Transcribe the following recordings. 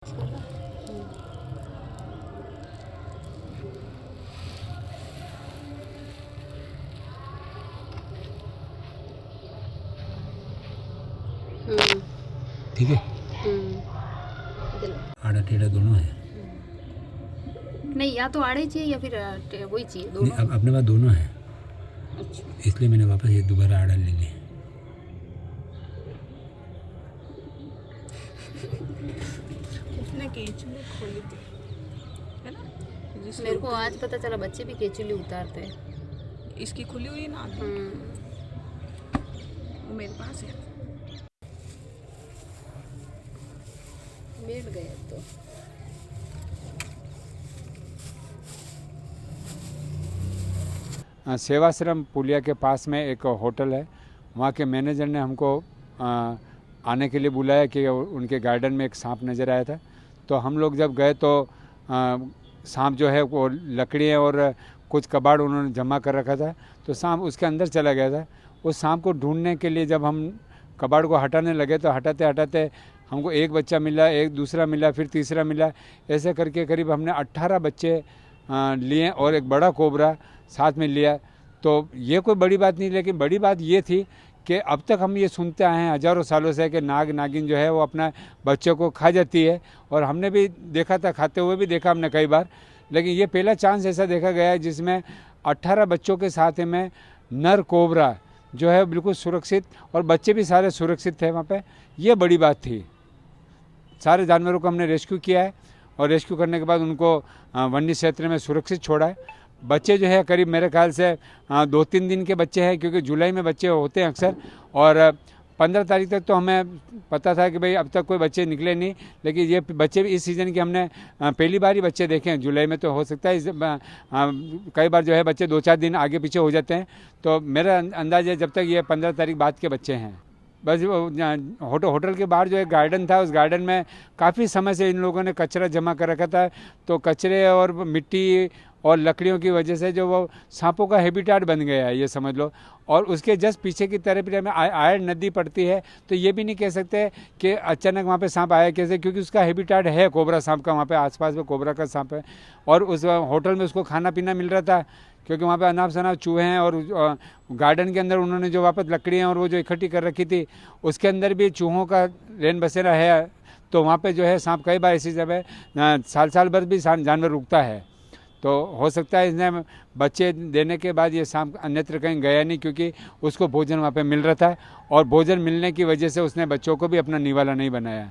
ठीक है। आड़ा टेढ़ा दोनों है। नहीं, या तो आड़े चाहिए या फिर वही चाहिए, दोनों। नहीं, अब अपने पास दोनों है। अच्छा। इसलिए मैंने वापस ये दोबारा आड़ा ले लिया। उसने केचुली खोली थी, है ना? मेरे को आज पता चला बच्चे भी केचुली उतारते हैं। इसकी खुली हुई है ना, वो मेरे पास है। बैठ गए तो सेवाश्रम पुलिया के पास में एक होटल है, वहाँ के मैनेजर ने हमको आने के लिए बुलाया कि उनके गार्डन में एक सांप नज़र आया था। तो हम लोग जब गए तो सांप जो है वो लकड़ियाँ और कुछ कबाड़ उन्होंने जमा कर रखा था, तो सांप उसके अंदर चला गया था। उस सांप को ढूंढने के लिए जब हम कबाड़ को हटाने लगे तो हटाते हटाते हमको एक बच्चा मिला, एक दूसरा मिला, फिर तीसरा मिला। ऐसे करके करीब हमने 18 बच्चे लिए और एक बड़ा कोबरा साथ में लिया। तो ये कोई बड़ी बात नहीं, लेकिन बड़ी बात ये थी कि अब तक हम ये सुनते आए हैं हज़ारों सालों से कि नाग नागिन जो है वो अपना बच्चों को खा जाती है, और हमने भी देखा था, खाते हुए भी देखा हमने कई बार। लेकिन ये पहला चांस ऐसा देखा गया है जिसमें 18 बच्चों के साथ में नर कोबरा जो है बिल्कुल सुरक्षित, और बच्चे भी सारे सुरक्षित थे वहाँ पे। ये बड़ी बात थी। सारे जानवरों को हमने रेस्क्यू किया है और रेस्क्यू करने के बाद उनको वन्य क्षेत्र में सुरक्षित छोड़ा है। बच्चे जो है करीब मेरे ख्याल से 2-3 दिन के बच्चे हैं, क्योंकि जुलाई में बच्चे होते हैं अक्सर, और 15 तारीख तक तो हमें पता था कि भाई अब तक कोई बच्चे निकले नहीं, लेकिन ये बच्चे भी इस सीज़न के हमने पहली बार ही बच्चे देखे हैं। जुलाई में तो हो सकता है कई बार जो है बच्चे 2-4 दिन आगे पीछे हो जाते हैं। तो मेरा अंदाज़ है जब तक ये 15 तारीख बाद के बच्चे हैं। बस होटल के बाहर जो एक गार्डन था, उस गार्डन में काफ़ी समय से इन लोगों ने कचरा जमा कर रखा था। तो कचरे और मिट्टी और लकड़ियों की वजह से जो वो सांपों का हैबिटेट बन गया है, ये समझ लो। और उसके जस्ट पीछे की तरफ में आयर नदी पड़ती है, तो ये भी नहीं कह सकते कि अचानक वहाँ पे सांप आया कैसे, क्योंकि उसका हैबिटेट है कोबरा सांप का, वहाँ पे आसपास में कोबरा का सांप है। और उस होटल में उसको खाना पीना मिल रहा था, क्योंकि वहाँ पे अनाप शनाप चूहे हैं। और गार्डन के अंदर उन्होंने जो वापस लकड़ियाँ और वो जो इकट्ठी कर रखी थी, उसके अंदर भी चूहों का रैन बसेरा है। तो वहाँ पे जो है सांप कई बार ऐसी जगह साल भर भी जानवर रुकता है। तो हो सकता है इसने बच्चे देने के बाद ये सांप अन्यत्र कहीं गया नहीं, क्योंकि उसको भोजन वहाँ पे मिल रहा था, और भोजन मिलने की वजह से उसने बच्चों को भी अपना निवाला नहीं बनाया।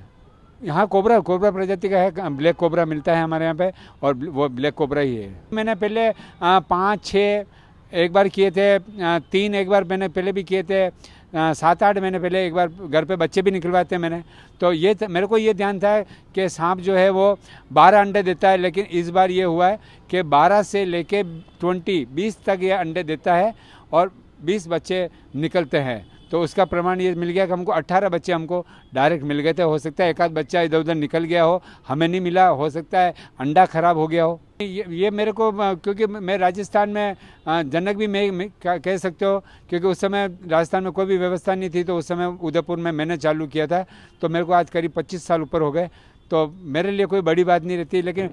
यहाँ कोबरा प्रजाति का है, ब्लैक कोबरा मिलता है हमारे यहाँ पे, और वो ब्लैक कोबरा ही है। मैंने पहले 5-6 एक बार किए थे, 3 एक बार मैंने पहले भी किए थे, 7-8 महीने पहले एक बार घर पे बच्चे भी निकलवाए थे मैंने। तो ये मेरे को ये ध्यान था कि सांप जो है वो 12 अंडे देता है, लेकिन इस बार ये हुआ है कि 12 से लेके 20 तक ये अंडे देता है और 20 बच्चे निकलते हैं। तो उसका प्रमाण ये मिल गया कि हमको 18 बच्चे हमको डायरेक्ट मिल गए थे। हो सकता है एक आध बच्चा इधर उधर निकल गया हो, हमें नहीं मिला, हो सकता है अंडा खराब हो गया हो। ये मेरे को, क्योंकि मैं राजस्थान में जनक भी मैं कह सकते हो, क्योंकि उस समय राजस्थान में कोई भी व्यवस्था नहीं थी। तो उस समय उदयपुर में मैंने चालू किया था, तो मेरे को आज करीब 25 साल ऊपर हो गए। तो मेरे लिए कोई बड़ी बात नहीं रहती, लेकिन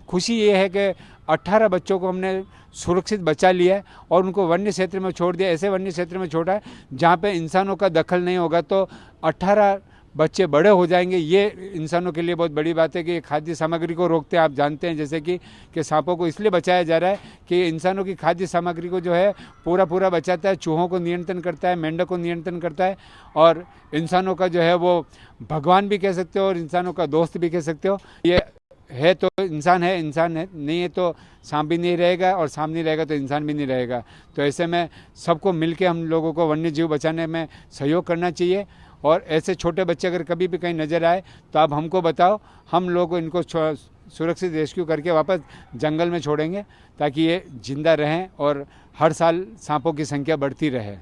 खुशी ये है कि 18 बच्चों को हमने सुरक्षित बचा लिया है और उनको वन्य क्षेत्र में छोड़ दिया। ऐसे वन्य क्षेत्र में छोड़ा है जहाँ पे इंसानों का दखल नहीं होगा, तो 18 बच्चे बड़े हो जाएंगे। ये इंसानों के लिए बहुत बड़ी बात है कि खाद्य सामग्री को रोकते हैं। आप जानते हैं जैसे कि सांपों को इसलिए बचाया जा रहा है कि इंसानों की खाद्य सामग्री को जो है पूरा बचाता है, चूहों को नियंत्रण करता है, मेंढक को नियंत्रण करता है, और इंसानों का जो है वो भगवान भी कह सकते हो और इंसानों का दोस्त भी कह सकते हो। ये है तो इंसान है, इंसान है नहीं है तो सांप भी नहीं रहेगा, और सांप नहीं रहेगा तो इंसान भी नहीं रहेगा। तो ऐसे में सबको मिलके हम लोगों को वन्य जीव बचाने में सहयोग करना चाहिए। और ऐसे छोटे बच्चे अगर कभी भी कहीं नज़र आए तो आप हमको बताओ, हम लोग इनको सुरक्षित रेस्क्यू करके वापस जंगल में छोड़ेंगे, ताकि ये जिंदा रहें और हर साल सांपों की संख्या बढ़ती रहे।